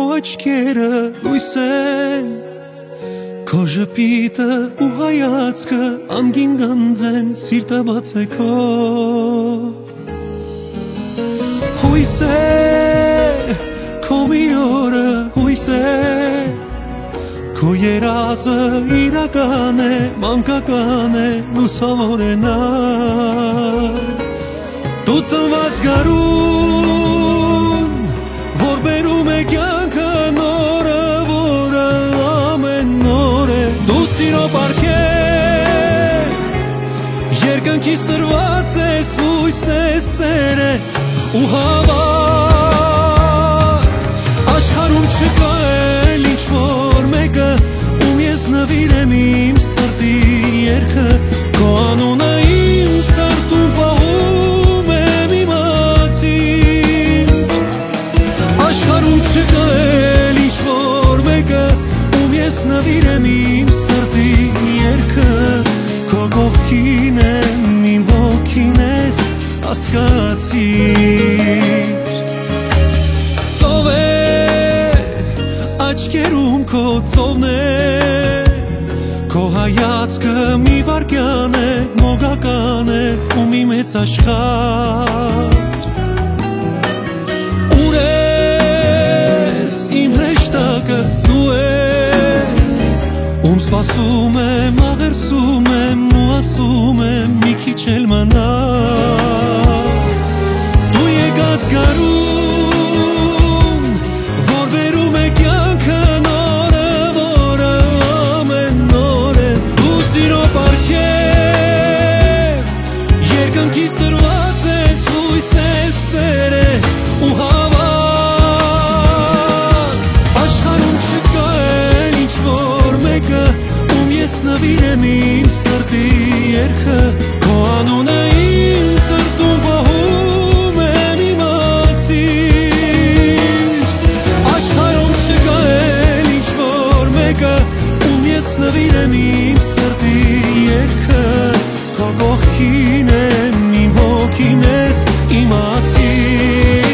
քո աչքերը լույս են, քո ժպիտը ու հայացքը անգին գանձեն, սիրտը բաց է քո։ Հույս է, քո մի օրը հույս է, քո երազը իրական է, մանկական է, լուսավոր է նա։ Դու ծնված գարուն, որ բերում է կյանքը նորը, որը ամեն նոր է։ Դու սիրո պարգև, երկնքից տրված ես, հույս ես, սեր ես ու հավատ։ Աշխարհում չկա էլ ինչ-որ մեկը, ում ես նվիրեմ իմ սրտի երգը, քո անունը իմ սրտում պահում եմ իմացին։ Աշխարհում չկա էլ ինչ-որ մեկը, ում ես նվիրեմ իմ սրտի երգը, քո կողքին եմ, իմ հոգին ես, հասկացիր։ Ծով է աչքերում քո ծովն է, քո հայացքը մի վայրկյան է, մոգական է ու մի մեծ աշխարհ։ Ուր ես իմ հրեշտակը, դու ես, ում սպասում եմ, աղերսում եմ ու ասում եմ մի քիչ էլ մնա։ Դու եկած գարուն, որ բերում է կյանքը նորը, որը ամեն նոր է։ Դու սիրո պարգև, երկնքից տրված ես, հույս ես, սեր ես ու հավատ։ Աշխարհում չկա էլ ինչ-որ մեկը, ում ես նվիրեմ իմ սրտի երգը, քո անունը իմ սրտում պահում եմ իմացիր։ Աշխարհում չկա էլ ինչ-որ մեկը, ում ես նվիրեմ իմ սրտի երգը, քո կողքին եմ, իմ հոգին ես, իմացիր։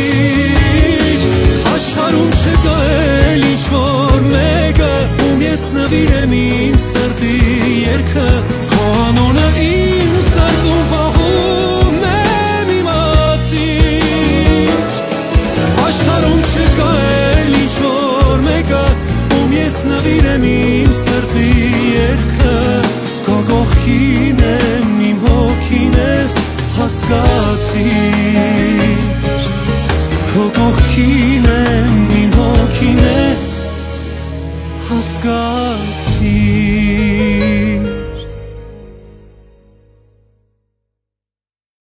Աշխարհում չկա էլ ինչ-որ մեկը, ում ես նվիրեմ իմ սրտի երգը, քո անունը իմ սրտում պահում եմ իմացիր։ Աշխարհում չկա էլ ինչ-որ մեկը, ում ես նվիրեմ իմ սրտի երգը, քո կողքին եմ, իմ հոգին ես, հասկացիր։ Քո կողքին եմ, իմ հոգին ես, հասկացիր։